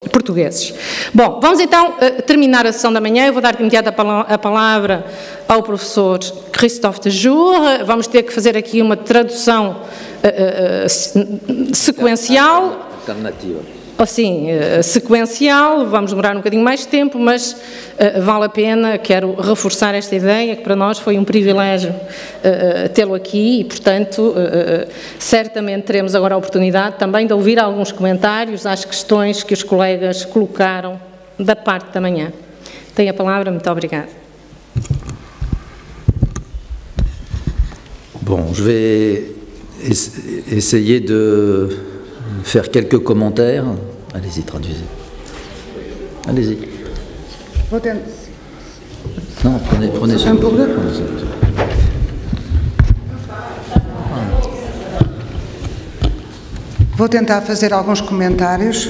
portugueses. Bom, vamos então terminar a sessão da manhã. Eu vou dar de imediato a palavra ao professor Christophe de Jour. Vamos ter que fazer aqui uma tradução sequencial. Alternativa. Assim, sequencial, vamos demorar um bocadinho mais de tempo, mas vale a pena. Quero reforçar esta ideia, que para nós foi um privilégio tê-lo aqui e, portanto, certamente teremos agora a oportunidade também de ouvir alguns comentários às questões que os colegas colocaram da parte da manhã. Tem a palavra, muito obrigada. Bon, je vais essayer de faire quelques commentaires. Allez-y, traduisez. Allez-y. Non, prenez ce que vous voulez. Vou tentar fazer alguns comentários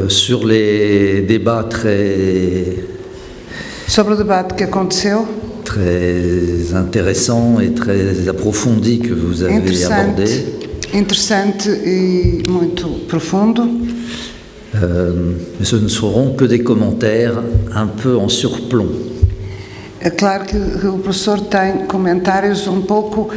sur les débats sobre o debate que aconteceu. Très intéressant et très approfondi que vous avez abordé. Interessante e muito profundo. Mais ce ne seront que des commentaires un peu en surplomb. É claro que o professor tem comentários um pouco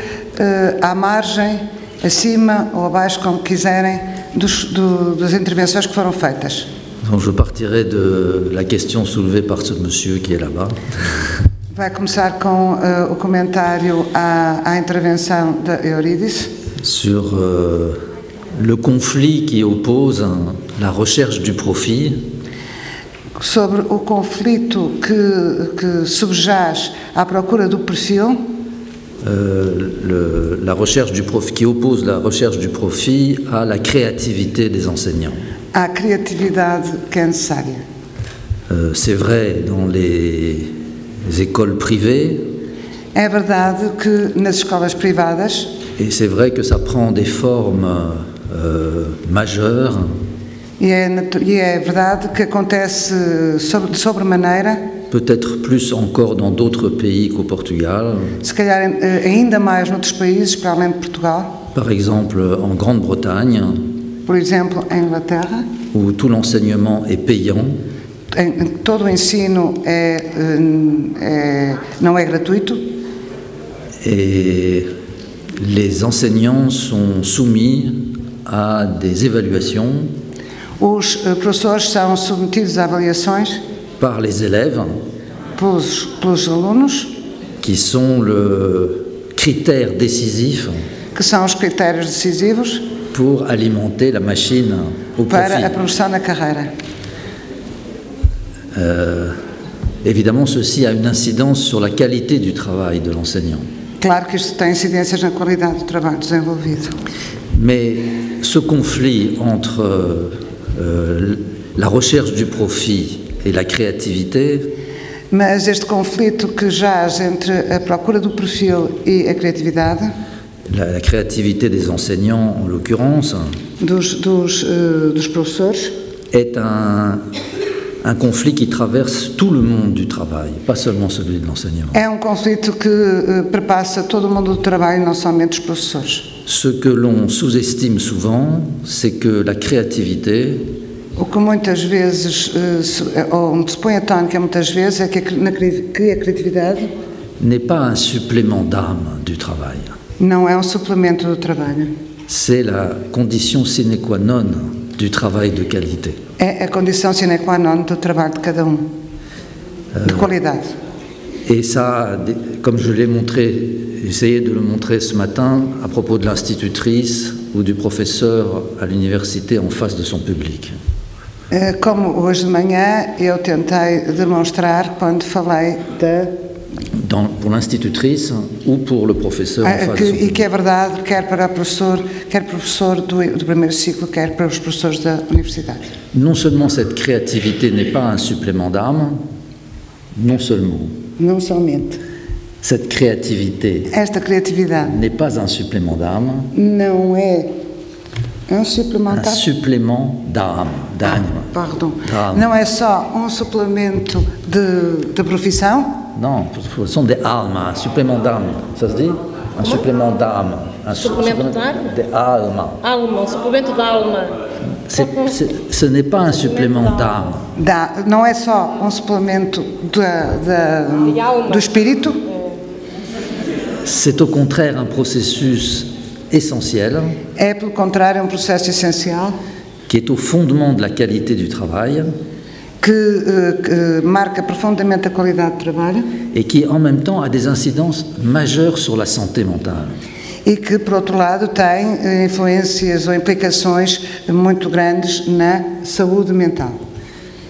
à margem, acima ou abaixo, como quiserem, das intervenções que foram feitas. Donc je partirai de la question soulevée par ce monsieur qui est là-bas. Vai começar com o comentário à intervenção da Eurídice. Sur le conflit qui oppose la recherche du profit. Sobre o conflito que subjaz à procura do perfil. La recherche du profit, qui oppose la recherche du profit à la créativité des enseignants. À criatividade que é necessária. C'est vrai dans les écoles privées. É verdade que nas escolas privadas. Et c'est vrai que ça prend des formes majeures. E é verdade que acontece de sobremaneira. Peut-être plus encore dans d'autres pays qu'au Portugal. Se calhar ainda mais noutros países, para além de Portugal. Par exemple, en Grande-Bretagne. Por exemplo, em Inglaterra. Où tout l'enseignement est payant. Todo o ensino não é gratuito. Et les enseignants sont soumis à des évaluations. Os professores são submetidos a avaliações par les élèves, pelos alunos, qui sont le critère décisif, que são os critérios decisivos pour alimenter la machine au profit. Para a progressão na carreira. Évidemment, ceci a une incidence sur la qualité du travail de l'enseignant. Claro que isto tem incidências na qualidade do trabalho desenvolvido. Mais ce conflit entre la recherche du profit et la créativité. Mas este conflito que jaz entre a procura do perfil e a criatividade. La créativité des enseignants, en l'occurrence. Dos professores. Est un conflit qui traverse tout le monde du travail, pas seulement celui de l'enseignement. É conflito que perpassa todo o mundo do trabalho, não somente os professores. Ce que l'on sous-estime souvent, c'est que la créativité, o que muitas vezes, ou se põe a tónica muitas vezes, é que a criatividade n'est pas un supplément d'âme du travail. Não é suplemento do trabalho. C'est la condition sine qua non du travail de qualité. É a condição sine qua non do trabalho de cada de qualidade. Et ça, comme je l'ai montré, j'ai essayé de le montrer ce matin à propos de l'institutrice ou du professeur à l'université en face de son public. Como hoje de manhã eu tentei demonstrar quando falei pour l'institutrice ou pour le professeur en face de son public. E que é verdade, quer para o professor, do primeiro ciclo, quer para os professores da universidade. Non seulement cette créativité n'est pas un supplément d'âme, non somente. Cette créativité Esta criatividade n'est pas un supplément d'âme. Não é um supplément d'âme. Pardon. Não é só suplemento de profissão. Non, ce sont des âmes, un supplément d'âme. Ça se dit? Un supplément d'âme. Suplemento d'âme. Alma, um suplemento d'alma. Ce n'est pas un supplément d'âme. Não é só um suplemento do espírito. C'est au contraire un processus essentiel. É, pelo contrário, um processo essencial. Qui est au fondement de la qualité du travail. Que marca profondamente a qualidade de trabalho. Et qui, en même temps, a des incidences majeures sur la santé mentale. E que, por outro lado, tem influências ou implicações muito grandes na saúde mental.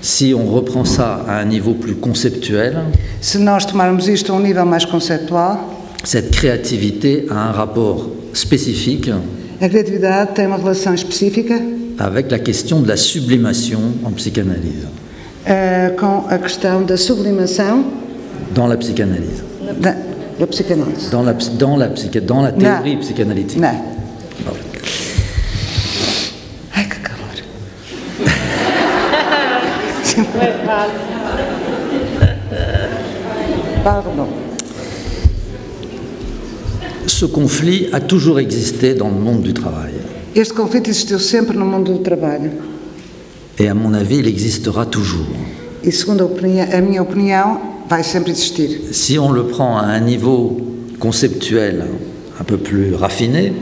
Si on reprend ça à un niveau plus conceptuel, se nós tomarmos isto a nível mais conceptual, cette créativité a un rapport spécifique a criatividade tem uma relação específica avec la question de la sublimation en psychanalyse. Com a questão da sublimação dans la psychanalyse. Da psicanálise. Dans la théorie psychanalytique. Não. Bon. Ai, que calor. Pardon. Ce conflit a toujours existé dans le monde du travail. Este conflito existiu sempre no mundo do trabalho. Et à mon avis, il existera toujours. E segundo a minha opinião, vai sempre existir. Si on le prend à un niveau conceptuel un peu plus raffiné,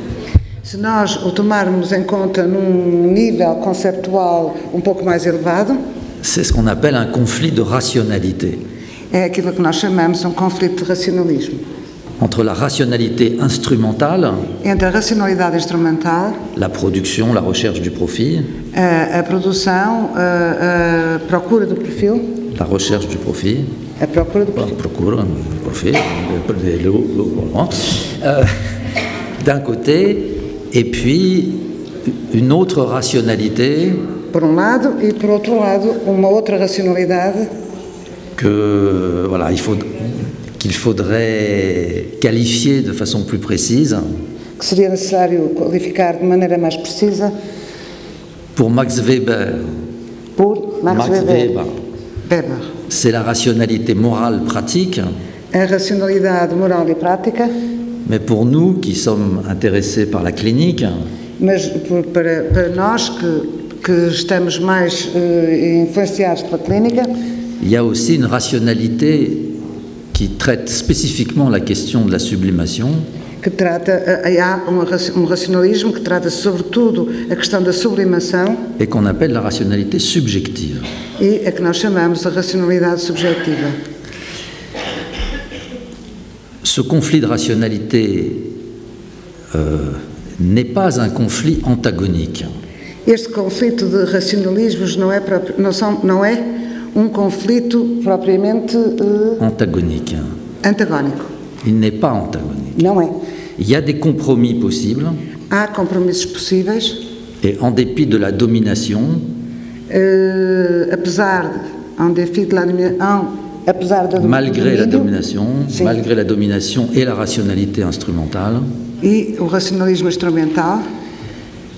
se nós o tomarmos em conta num nível conceptual um pouco mais elevado, c'est ce qu'on appelle un conflit de rationalité. É aquilo que nós chamamos conflito de racionalismo. Entre la rationalité instrumentale, entre a racionalidade instrumental, la production, la recherche du profit, a produção, a procura do profil, la recherche du profit, a procura do profil, profit, d'un côté, et puis une autre rationalité, por lado, e por outro lado uma outra racionalidade que voilà, qu'il faudrait qualifier de façon plus précise. Que seria necessário qualificar de maneira mais precisa. Pour Max Weber. Por Max Weber. C'est la rationalité morale pratique. A racionalidade moral e prática. Mais pour nous qui sommes intéressés par la clinique. Mas para nós que estamos mais influenciados pela clínica. Il y a aussi une rationalité qui traite spécifiquement la question de la sublimation. Que há racionalismo que trata sobretudo a questão da sublimação. Et qu'on appelle la rationalité subjective. E a que nós chamamos a racionalidade subjetiva. Ce conflit de rationalité n'est pas un conflit antagonique. Este conflito de racionalismos não é conflito propriamente antagonique. Antagónico. Il n'est pas antagonique. Não é. Il y a des compromis possibles. Há compromissos possíveis. Et en dépit de la domination, malgré la domination et la rationalité instrumentale, e o racionalismo instrumental,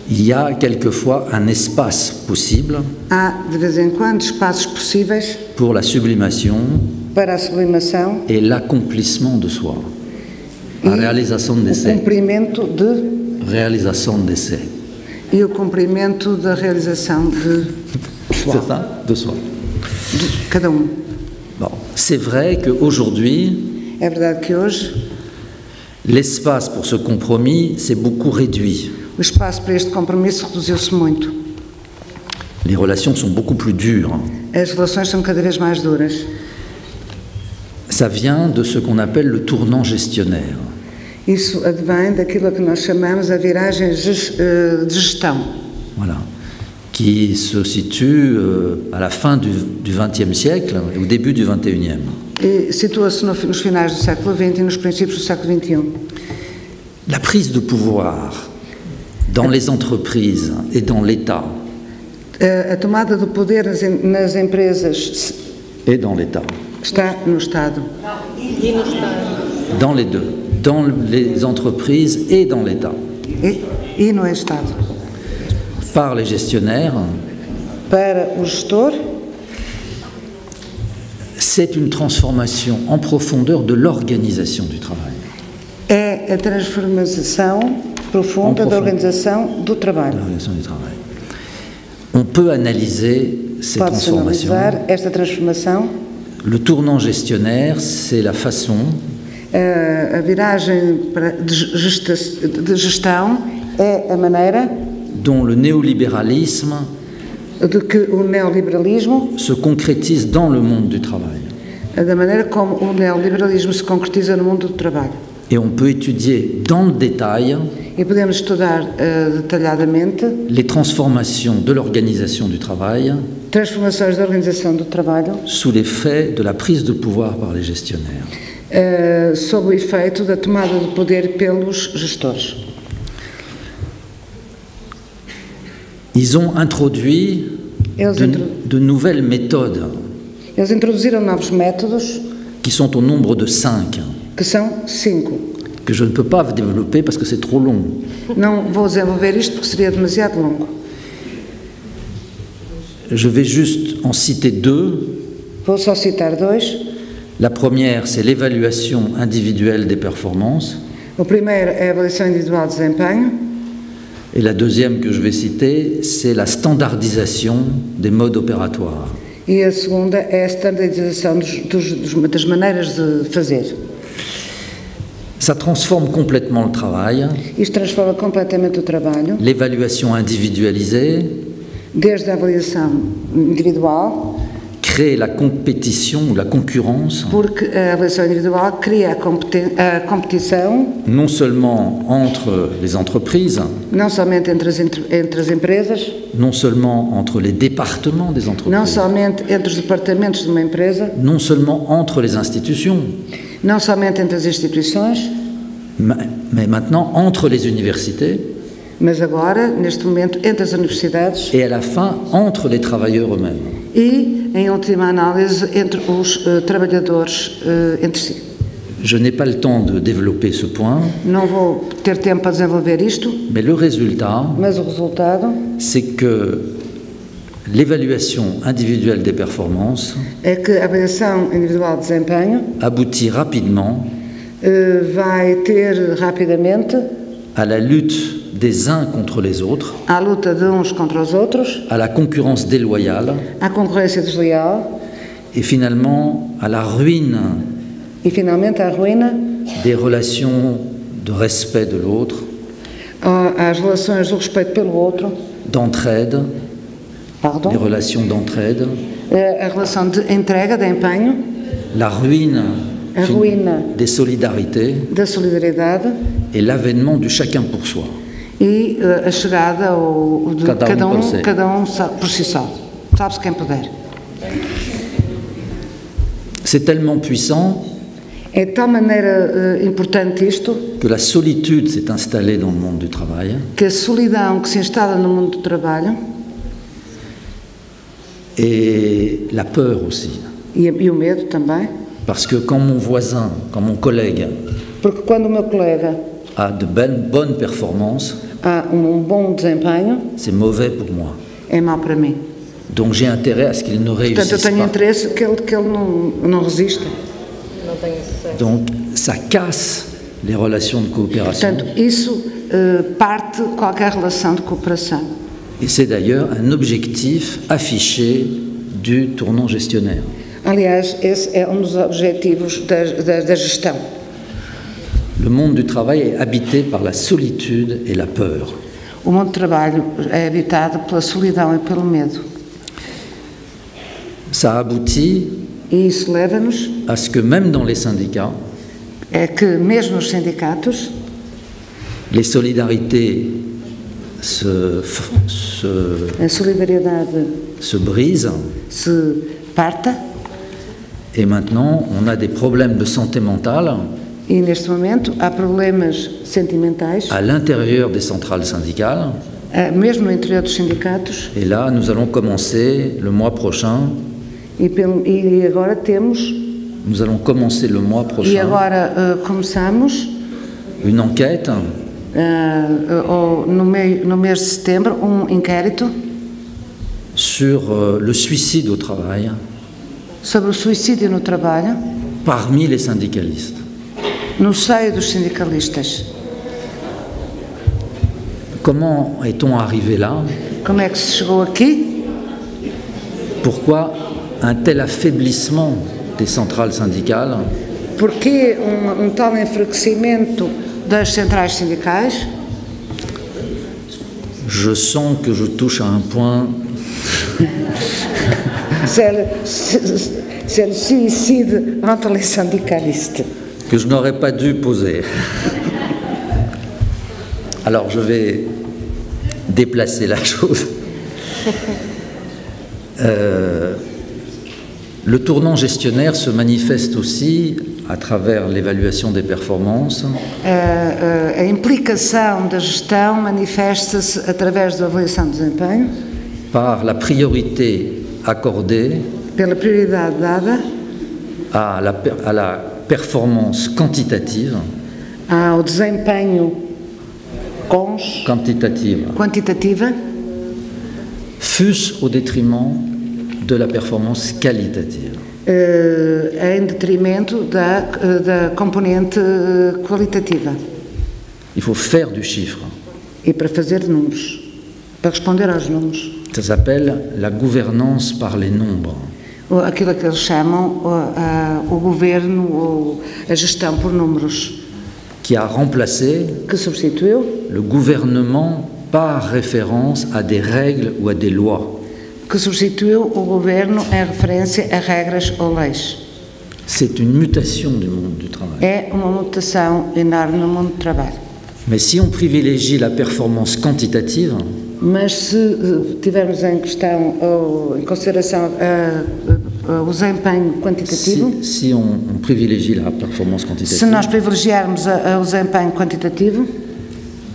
il y a quelquefois un espace possible há de vez em quando espaços possíveis pour la sublimation para a sublimação et l'accomplissement de soi, la réalisation d'essai. O cumprimento de réalisation d'essai. E o cumprimento da realização de soi. C'est ça, de soi. De cada um. Bon, c'est vrai qu'aujourd'hui, é verdade que hoje l'espace pour ce compromis s'est beaucoup réduit. O espaço para este compromisso reduziu-se muito. Les relations sont beaucoup plus dures. As relações são cada vez mais duras. Ça vient de ce qu'on appelle le tournant gestionnaire. Isso advém daquilo que nós chamamos a viragem de gestão. Voilà. Qui se situe à la fin du XXe siècle et au début du XXIe. E situa-se nos finais do século XX e nos princípios do século XXI. La prise de pouvoir dans les entreprises et dans l'État. A tomada do poder nas empresas et dans l'État. Está no Estado. E no Estado. Dans les deux. Dans les entreprises et dans l'État. E no Estado. Par les gestionnaires. Para o gestor. C'est une transformation en profondeur de l'organisation du travail. É é a transformação profunda da organização do trabalho. On peut analyser ces Pode-se transformations. analisar esta transformação. Le tournant gestionnaire, c'est la façon A viragem de gestão é a maneira dont le néolibéralisme de que o neoliberalismo, se concrétise dans le monde du travail. da maneira como o neoliberalismo se concretiza no mundo do trabalho. Et on peut étudier dans le détail E podemos estudar detalhadamente les transformations de l'organisation du travail transformações da organização do trabalho sous l'effet de la prise de pouvoir par les gestionnaires. sob o efeito da tomada de poder pelos gestores. Ils ont introduit de nouvelles méthodes Eles introduziram novos métodos, qui sont au nombre de 5, que são 5. que je ne peux pas développer parce que c'est trop long. Não vou desenvolver isto porque seria demasiado longo. Je vais juste en citer 2. Vou só citar 2. La première, c'est l'évaluation individuelle des performances. O primeiro é a avaliação individual de desempenho. Et la deuxième que je vais citer, c'est la standardisation des modes opératoires. E a segunda é a standardização das maneiras de fazer. Ça transforme complètement le travail. Isto transforma completamente o trabalho, L'évaluation individualisée desde a avaliação individual, crée la compétition ou la concurrence, porque a avaliação individual cria a competição, non seulement entre les entreprises, não somente entre as empresas, non seulement entre les départements des não entreprises, somente entre os departamentos de uma empresa, non seulement entre les institutions, não somente entre as instituições, mais maintenant entre les universités mas agora, neste momento, entre as universidades et à la fin entre les travailleurs eux-mêmes. e, em última análise, entre os trabalhadores entre si. Je n'ai pas le temps de développer ce point, Não vou ter tempo para desenvolver isto, mais le résultat, mas o resultado c'est que l'évaluation individuelle des performances é que a avaliação individual de desempenho aboutit rapidement vai ter rapidamente à la lutte des uns contre les autres, à luta de uns contra os outros, à la concurrence déloyale à concorrência desleal et finalement à la ruine e, finalmente, à ruína, des relations de respect de l'autre, às relações do respeito pelo outro, d'entraide, pardon, les relations d'entraide, a relação de entrega, de empenho, la ruine a ruína des solidarités da solidariedade et l'avènement du chacun pour soi. e a chegada de cada um por si só, sabe-se quem puder. C'est tellement puissant É de tal maneira importante isto que la solitude s'est installée dans le monde du travail que a solidão que se instala no mundo do trabalho et la peur aussi. e o medo também, Parce que quand mon voisin, quand mon collègue porque quando o meu colega a de bonnes performances, há bom desempenho, c'est mauvais pour moi. é mau para mim. Donc j'ai intérêt à ce qu'il ne Portanto, eu réussisse tenho pas. interesse que ele não resista. Donc ça casse les relations de coopération. Portanto, isso parte qualquer relação de cooperação. Et c'est d'ailleurs un objectif affiché du tournant gestionnaire. Aliás, esse é dos objetivos da gestão. Le monde du travail est habité par la solitude et la peur. O mundo do trabalho é habitado pela solidão e pelo medo. Ça aboutit E isso leva-nos à ce que même dans les syndicats, é que mesmo nos sindicatos les solidarités a solidariedade se brisent se parta et maintenant on a des problèmes de santé mentale e neste momento há problemas sentimentais, à l'intérieur des centrales syndicales. mesmo no interior dos sindicatos Et là, nous allons commencer le mois prochain. e agora temos Nous allons commencer le mois e prochain agora começamos une enquête no mês de setembro inquérito sur le suicide au travail sobre o suicídio no trabalho parmi les syndicalistes. no seio dos sindicalistas. Comment est-on arrivé là? Como é que se chegou aqui? Pourquoi un tel affaiblissement des centrales syndicales? Porquê tal enfraquecimento das centrais sindicais? Je sens que je touche à un point C'est le suicide entre les syndicalistes. que je n'aurais pas dû poser. Alors je vais déplacer la chose. Le tournant gestionnaire se manifeste aussi à travers l'évaluation des performances. A implicação da gestão manifesta-se através da avaliação de desempenho. Par la priorité accordée Pela prioridade dada à la performance quantitative, ao desempenho quantitativa, fût-ce au détriment de la performance qualitative. Em detrimento da componente qualitativa. Il faut faire du chiffre. E para fazer números, para responder aos números. Ça s'appelle la gouvernance par les nombres. Aquilo que eles chamam o governo ou a gestão por números. Qui a remplacé que substituiu le gouvernement par référence à des règles ou à des lois. Que substituiu o governo em referência a regras ou leis. C'est une mutation du monde du travail. É uma mutação enorme no mundo do trabalho. Mais si on privilégie la performance quantitative, mas se tivermos em questão ou em consideração o desempenho quantitativo, si on privilégie la performance quantitative, se nós privilegiarmos o desempenho quantitativo,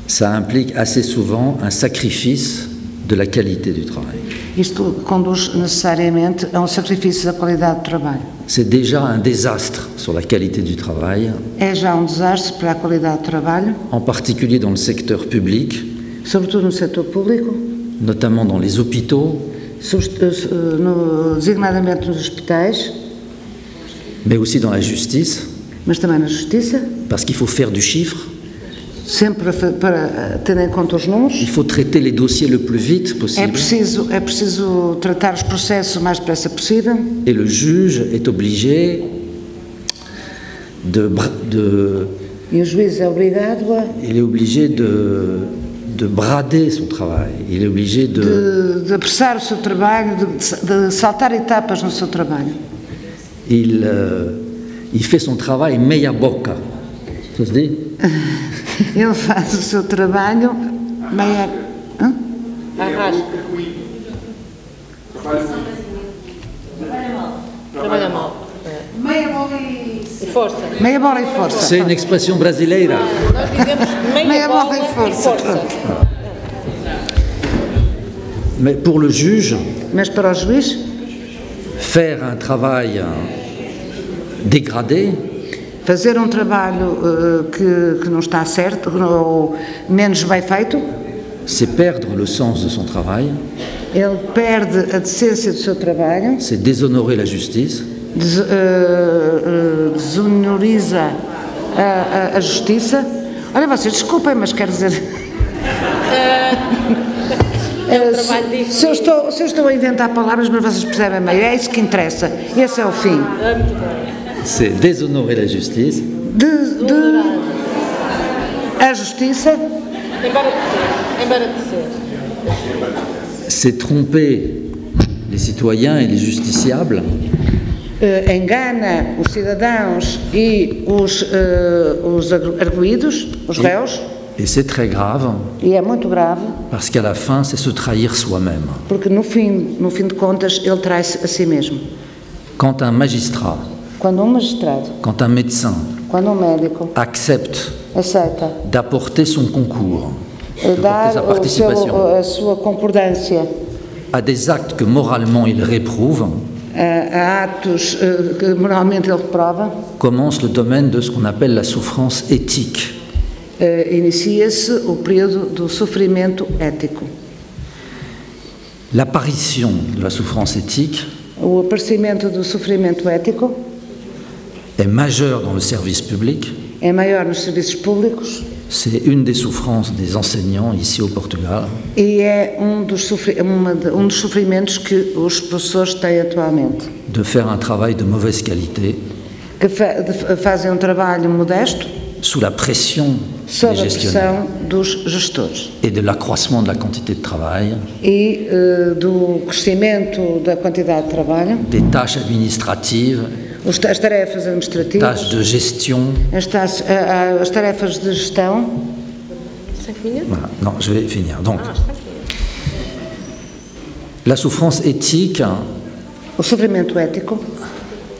ça implique assez souvent un sacrifice de la qualité du travail. Isto conduz necessariamente a sacrifício da qualidade do trabalho. C'est déjà un désastre sur la qualité du travail. É já desastre para a qualidade do trabalho. En particulier dans le secteur public. Sobretudo no setor público. Notamment dans les hôpitaux. Designadamente nos hospitais. Mais aussi dans la justice. Mas também na justiça. Parce qu'il faut faire du chiffre. Sempre para ter em conta os números. Il faut traiter les dossiers le plus vite possible. É preciso tratar os processos o mais depressa possível. Et le juge est obligé E o juiz é obrigado a... Il est obligé de brader son travail. Il est obligé de apressar o seu trabalho, de saltar etapas no seu trabalho. Il fait son travail meia boca. Ça se dit? Ele faz o seu trabalho meia... Trabalha mal. Meia bola e força. Meia bola e força. C'est une expression brasileira. Nós dizemos meia bola e força. Mais pour le juge, mas para o juiz, faire un travail dégradé, fazer trabalho que não está certo ou menos bem feito, c'est perdre le sens de son travail. Ele perde a decência do seu trabalho. C'est déshonorer la justice. Desonoriza a justiça. Olha, vocês desculpem, mas quero dizer... se eu estou a inventar palavras, mas vocês percebem bem, é isso que interessa. Esse é o fim. C'est déshonorer la justice. A justiça. C'est tromper les citoyens et les justiciables. Engana os cidadãos e os arguidos, os réus. Et c'est très grave. E é muito grave. Parce qu'à la fin, c'est se trahir soi-même. Porque no fim de contas, ele trai-se a si mesmo. Quand un magistrat, quando magistrado, quand un médecin, quando médico accepte aceita d'apporter son concours, dar a sua concordância à des actes que moralement il réprouve, a atos que moralmente ele reprova, commence le domaine de ce qu'on appelle la souffrance éthique. Inicia-se o período do sofrimento ético. L'apparition de la souffrance éthique o aparecimento do sofrimento ético est majeur dans le service public. é maior nos serviços públicos. C'est une des souffrances des enseignants ici au Portugal. E é dos sofrimentos que os professores têm atualmente. De faire un travail de mauvaise qualité. Que fazem trabalho modesto. Sous la pression sob des a gestionnaires. pressão dos gestores. Et de l'accroissement de la quantité de travail. E do crescimento da quantidade de trabalho. Des tâches administratives. As tarefas administrativas. Tâches de gestion. As tarefas de gestão. 5 minutes? Voilà. Non, je vais finir. Donc, la souffrance éthique. O sofrimento ético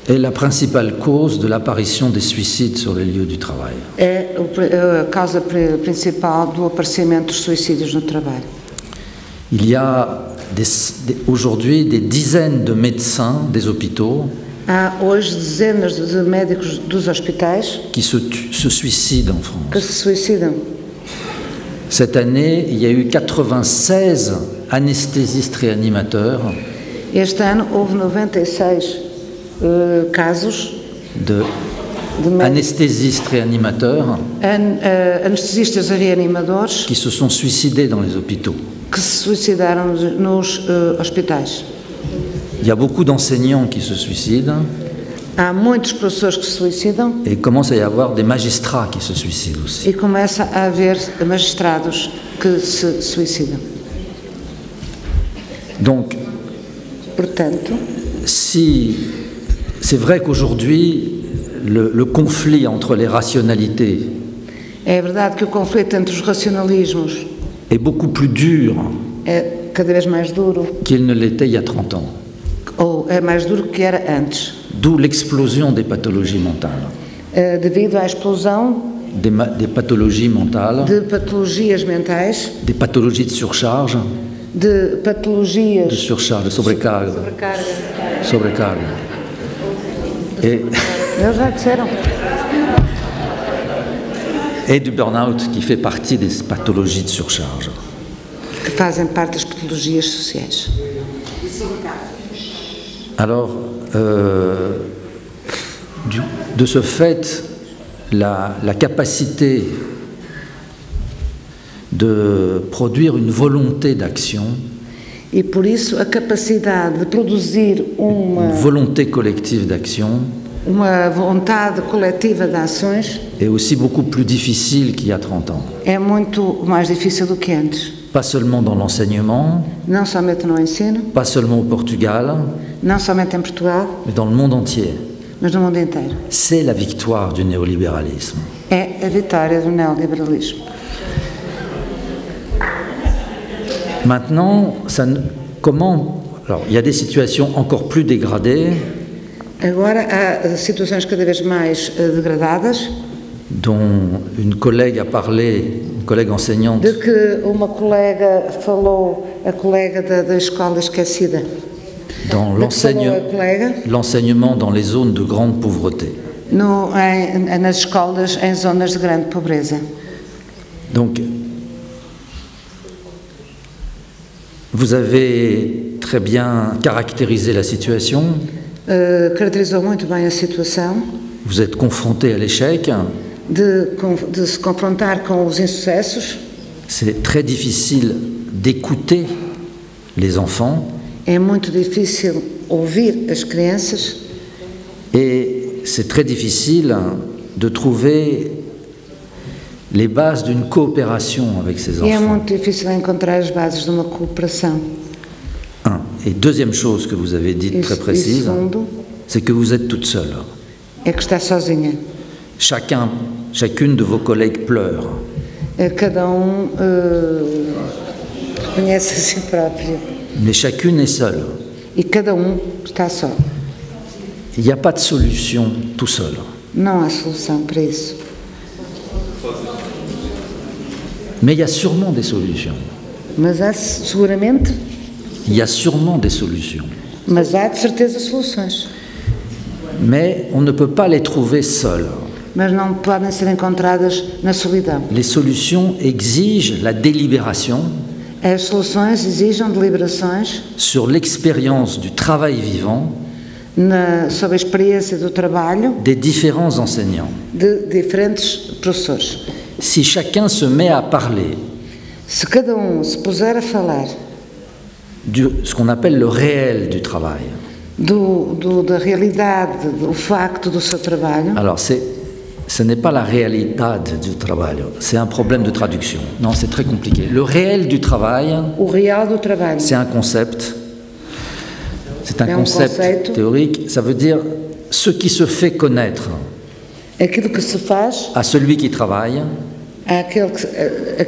est la principale cause de l'apparition des suicides sur les lieux du travail. É a causa principal do aparecimento dos suicídios no trabalho. Il y a aujourd'hui des dizaines de médecins des hôpitaux Há hoje dezenas de médicos dos hospitais qui se suicident en France. que se suicidam. Cette année, il y a eu 96 anesthésistes réanimateurs Este ano houve 96 casos de anesthésistes réanimateurs anestesistas reanimadores qui se sont suicidés dans les hôpitaux. Que se suicidaram nos hospitais. Il y a beaucoup d'enseignants qui se suicident. Há muitos professores que se suicidam. Et il commence à y avoir des magistrats qui se suicident aussi. E começa a haver magistrados que se suicidam. Donc, portanto, si c'est vrai qu'aujourd'hui le conflit entre les rationalités é verdade que o conflito entre os racionalismos est beaucoup plus dur é cada vez mais duro qu'il ne l'était il y a 30 ans. Ou é mais duro que era antes. D'où l'explosion des pathologies mentales. Devido à explosão des pathologies mentales, de patologias mentais, des pathologies de surcharge, de patologias de surcharge, de sobrecarga. Sobrecarga. Et eles já disseram. Et du burn-out qui fait partie des pathologies de surcharge. Que fazem parte das patologias sociais. Alors, de ce fait, la capacité de produire une volonté d'action, E por isso a capacidade de produzir une volonté collective d'action, uma vontade coletiva de ações est aussi beaucoup plus difficile qu'il y a 30 ans. é muito mais difícil do que antes. Pas seulement dans l'enseignement, Não somente no ensino, pas seulement au Portugal, não somente em Portugal, mais dans le monde entier. mas no mundo inteiro. C'est la victoire du néolibéralisme. É a vitória do neoliberalismo. Maintenant, alors, il y a des situations encore plus dégradées. Agora há situações cada vez mais degradadas, dont une collègue a parlé, une collègue enseignante. De que uma colega falou, a colega da escola esquecida. Dans l'enseignement dans les zones de grande pauvreté. Nas escolas em zonas de grande pobreza. Donc, vous avez très bien caractérisé la situation. Caracterizou muito bem a situação. Vous êtes confronté à l'échec. De se confrontar com os insucessos. C'est très difficile d'écouter les enfants. É muito difícil ouvir as crianças. Et c'est très difficile de trouver les bases d'une coopération avec ces enfants. E é muito difícil encontrar as bases de uma cooperação. Et deuxième chose que vous avez dite très précise, c'est que vous êtes toute seule. É que está sozinha. Chacune de vos collègues pleure. Cada reconhece a si próprio. Mais chacune est seule. E cada está só. Il n'y a pas de solution tout seul. Não há solução para isso. Mais il y a sûrement des solutions. Mas há seguramente. Il y a sûrement des solutions. Mas há de certeza soluções. Mais on ne peut pas les trouver seules. Mas não podem ser encontradas na solidão. Les solutions exigent la délibération. As soluções exigem deliberações sur l'expérience du travail vivant. sobre a experiência do trabalho des différents enseignants. de diferentes professores. Si chacun se met à parler Se cada se puser a falar ce qu'on appelle le réel du travail, da realidade, do facto do seu trabalho, alors ce n'est pas la realidade du travail, c'est un problème de traduction. Non, c'est très compliqué. Le réel du travail, o real do trabalho c'est un concept. C'est un É concept conceito. théorique. Ça veut dire ce qui se fait connaître aquilo que se faz à celui qui travaille àquele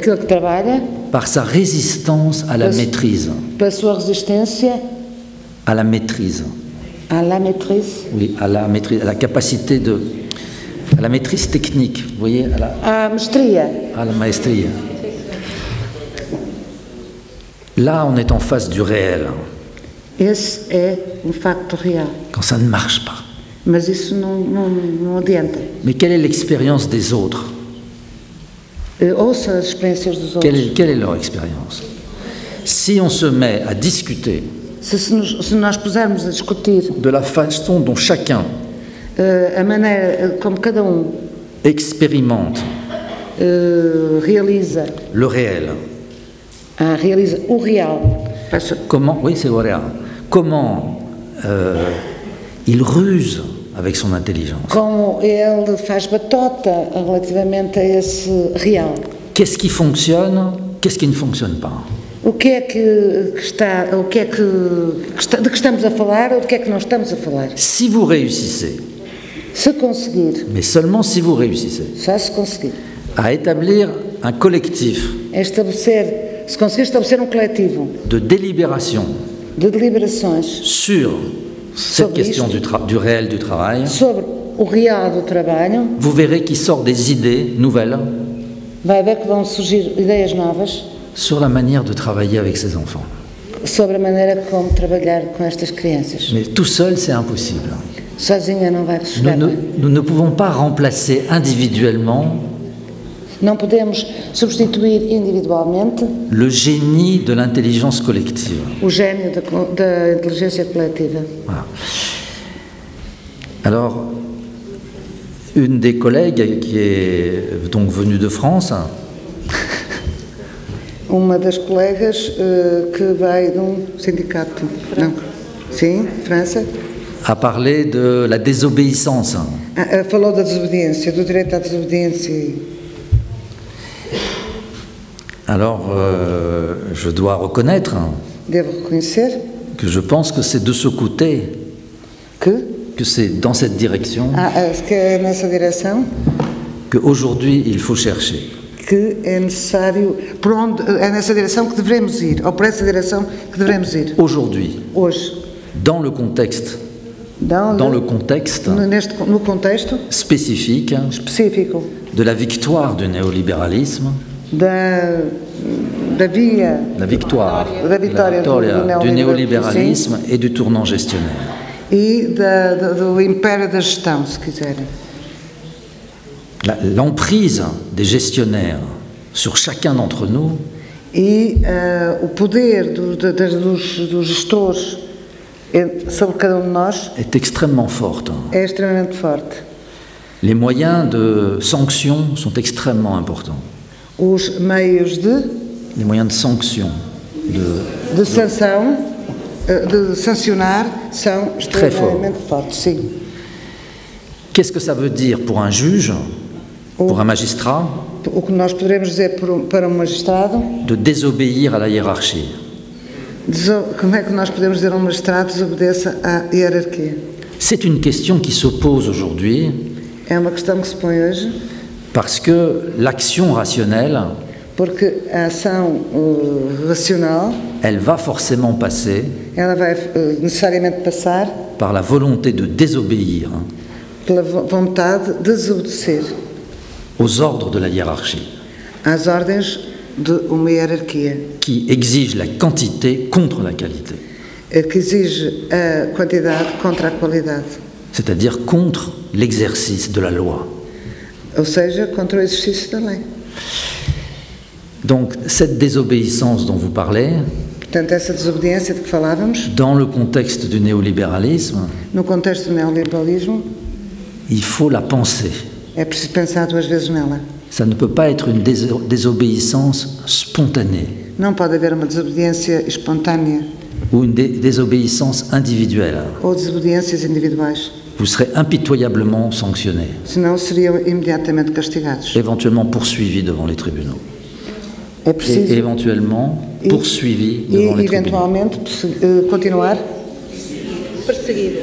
que trabalha par sa résistance à la maîtrise. pela sua resistência À la maîtrise. à la maîtrise, Oui, à la maîtrise, à la capacité à la maîtrise technique, vous voyez, à mestria. à la maestria. Là, on est en face du réel, Esse é facto real. quand ça ne marche pas. Mas isso não adianta. Mais quelle est l'expérience des autres? Ouça as experiências dos outros. Quelle est leur expérience? Si on se met à discuter Se nós pusermos a discutir de la façon dont chacun a maneira como cada expérimente realiza le réel, o real, comment, oui, c'est le réel, comment il ruse avec son intelligence. como ele faz batota relativamente a esse real. Qu'est-ce qui fonctionne, qu'est-ce qui ne fonctionne pas? O que é que está, o que é de que estamos a falar ou de que é que não estamos a falar? Si vous réussissez, Se conseguir, mais seulement si vous réussissez, só se conseguir, à établir un collectif se conseguir estabelecer coletivo de délibération de deliberações sur cette question du réel du travail, sobre o real do trabalho, vous verrez qu'il sort des idées nouvelles vai ver que vão surgir ideias novas sur la manière de travailler avec ses enfants. sobre a maneira como trabalhar com estas crianças. Mais tout seul, c'est impossible. Sozinha não vai chegar. Nous ne pouvons pas remplacer individuellement Não podemos substituir individualmente le génie de l'intelligence collective. o gênio da inteligência coletiva. Voilà. Alors, une des collègues qui est donc venue de France Uma das colegas que vai de sindicato, não, sim, França, a parlé de la désobéissance. falou da desobediência, do direito à desobediência. Alors, je dois reconnaître Devo reconhecer que je pense que c'est de ce côté, que c'est dans cette direction que é nessa direção qu'aujourd'hui il faut chercher. que é necessário, é nessa direção que devemos ir, ou por essa direção que devemos ir. Aujourd'hui, Hoje, dans le contexte no contexto spécifique específico de la victoire du néolibéralisme, da via, la victoire du néolibéralisme et du tournant gestionnaire. E do império da gestão, se quiserem. L'emprise des gestionnaires sur chacun d'entre nous E o poder dos gestores sobre cada de nós est extrêmement forte. é extremamente forte. Les moyens de sanction sont extrêmement importants. Os meios les moyens de sanction, de sanção, de sancionar, são extremamente fortes, sim. Qu'est-ce que ça veut dire pour un juge, pour un magistrat, o que nós poderemos dizer para magistrado, de désobéir à la hiérarchie? Como é que nós podemos dizer a magistrado desobedeça à hierarquia? C'est une question qui se pose aujourd'hui. É uma questão que se põe hoje. Parce que l'action rationnelle, porque a ação racional, elle va forcément passer ela vai necessariamente passar par la volonté de désobéir pela vontade de desobedecer aux ordres de la hiérarchie, às ordens de uma hierarquia qui exige la quantité contre la qualité, que exige a quantidade contra a qualidade, c'est-à-dire contre l'exercice de la loi. Ou seja, contra o exercício da lei. Donc cette désobéissance dont vous parlez, Portanto, essa desobediência de que falávamos, dans le contexte du néolibéralisme, no contexto do neoliberalismo, il faut la penser. é preciso pensar 2 vezes nela. Ça ne peut pas être une désobéissance spontanée Não pode haver uma desobediência espontânea ou une désobéissance individuelle. ou desobediências individuais, Vous serez impitoyablement sanctionné, senão seriam imediatamente castigados. éventuellement poursuivi devant les tribunaux. É Et preciso éventuellement poursuivi devant e les tribunaux. eventualmente continuar Perseguido.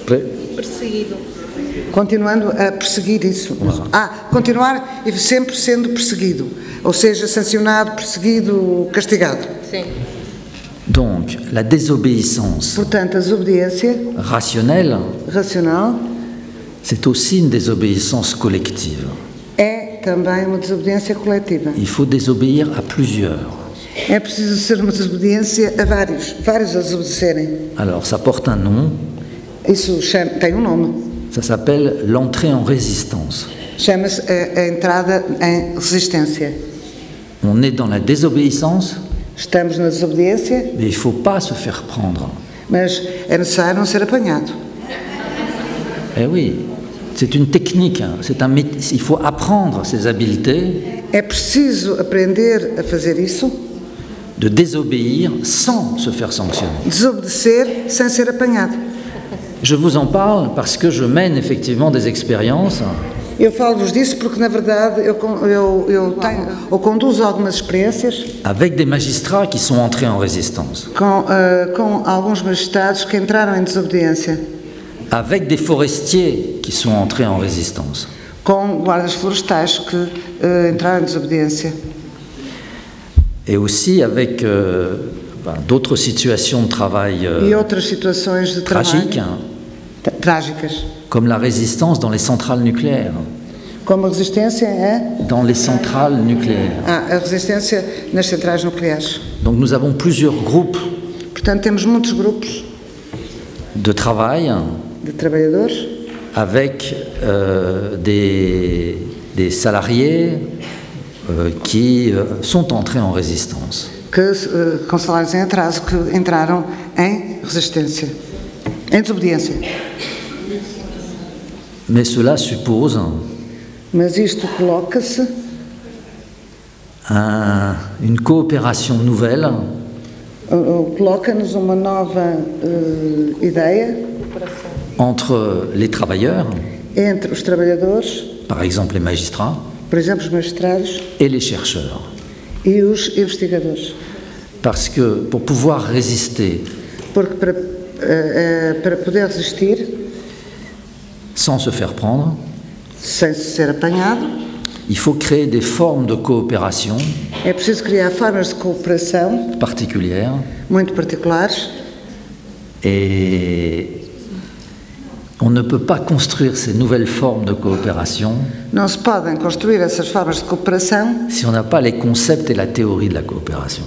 Prêt? Perseguido. continuando a perseguir isso. Continuar e sempre sendo perseguido, ou seja, sancionado, perseguido, castigado. Sim. Donc, la désobéissance Portanto, a desobediência rationnelle, racional c'est aussi une désobéissance collective. é também uma desobediência coletiva. Il faut désobéir à plusieurs. É preciso ser uma desobediência a vários a desobedecerem. Alors, ça porte un nom, Isso tem um nome. ça s'appelle l'entrée en résistance. Chama-se a entrada em resistência. On est dans la désobéissance, Estamos na desobediência, mais il ne faut pas se faire prendre. mas é necessário não ser apanhado. Eh oui, c'est une technique, hein, il faut apprendre ces habiletés É preciso aprender a fazer isso, de désobéir sans se faire sanctionner. desobedecer sem ser apanhado. Je vous en parle parce que je mène effectivement des expériences Eu falo-vos disso porque, na verdade, eu tenho ou conduzo algumas experiências avec des magistrats qui sont entrés en résistance, com alguns magistrados que entraram em desobediência, avec des forestiers qui sont entrés en résistance, com guardas florestais que entraram em desobediência. et aussi avec d'autres situations de travail E outras situações de tragiques, trabalho trágicas, comme la résistance dans les centrales nucléaires. como a resistência Dans les centrales nucléaires. a resistência nas centrais nucleares. Donc nous avons plusieurs groupes Portanto, temos muitos grupos de travail de trabalhadores avec des salariés qui sont entrés en résistance. com salários em atraso que entraram em resistência, em desobediência. Mais cela suppose Mas isto coloca-se une coopération nouvelle coloca-nos uma nova ideia entre les travailleurs, entre os trabalhadores, par exemple les magistrats, por exemplo, os magistrados et les chercheurs. e os investigadores. Parce que pour pouvoir résister Porque para poder resistir sans se faire prendre, sem ser apanhado, il faut créer des formes de coopération é preciso criar formas de cooperação particulières muito particulares et on ne peut pas construire ces nouvelles formes de coopération Não se podem construir essas formas de cooperação si on n'a pas les concepts et la théorie de la coopération.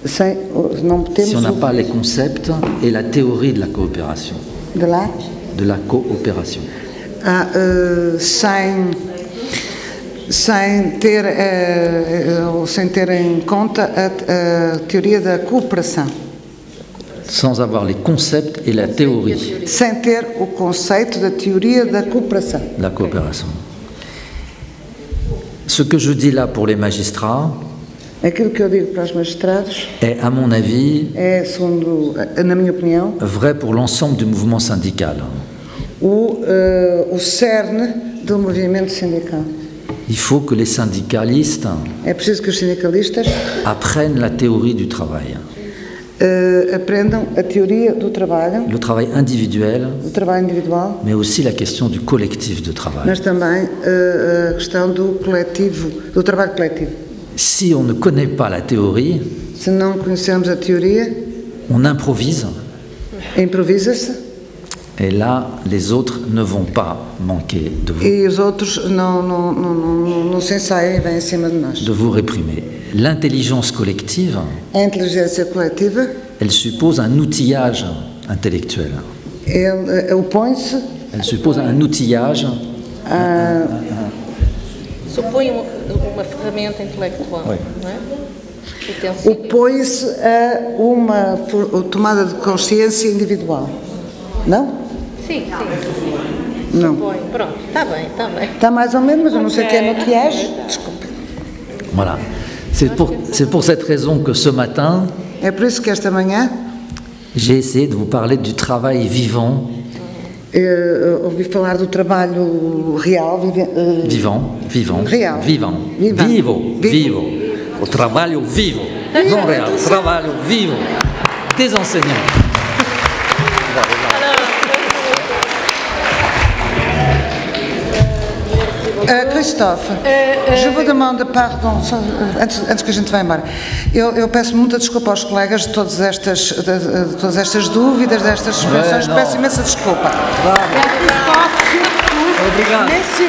sem não Si on n'a temos pas les concepts et la théorie de la coopération. de lá De la coopération. sem ter em conta a teoria da cooperação, Sans avoir les concepts et la théorie sem ter o conceito da teoria da cooperação. de la coopération. Ce que je dis là pour les magistrats Aquilo que eu digo para os magistrados est, à mon avis, é, segundo, na minha opinião, vrai pour l'ensemble du mouvement syndical. o cerne do movimento sindical. Il faut que les syndicalistes É preciso que os sindicalistas apprennent la théorie du travail, aprendam a teoria do trabalho, le travail individuel, do trabalho individual, mais aussi la question du collectif de travail. mas também a questão do coletivo, do trabalho coletivo. Si on ne connaît pas la théorie, Se não conhecermos a teoria, on improvise, improvisa-se et là, les autres ne vont pas manquer e os outros não se ensaiam e vêm em cima de nós. de vous réprimer. L'intelligence collective, A inteligência coletiva, elle suppose un outillage intellectuel. opõe-se Elle suppose un outillage Supõe uma ferramenta intelectual, Oui. não é? opõe-se a uma tomada de consciência individual. Não? Sim, sim. Não. Pronto, está bem, está bem. Está mais ou menos, mas eu não sei o que é maquilhagem. Desculpe. Voilà. C'est pour cette raison que ce matin, É por isso que esta manhã j'ai essayé de vous parler du travail vivant. Ouvi falar do trabalho real. Vivant. Real. Vivant. Vivo. O trabalho vivo. Não real. O trabalho vivo des enseignants. Christophe, je vous demande pardon, só, antes que a gente vá embora. Eu peço muita desculpa aos colegas de todas estas dúvidas, destas suspensões. Peço imensa desculpa. Obrigado. Merci,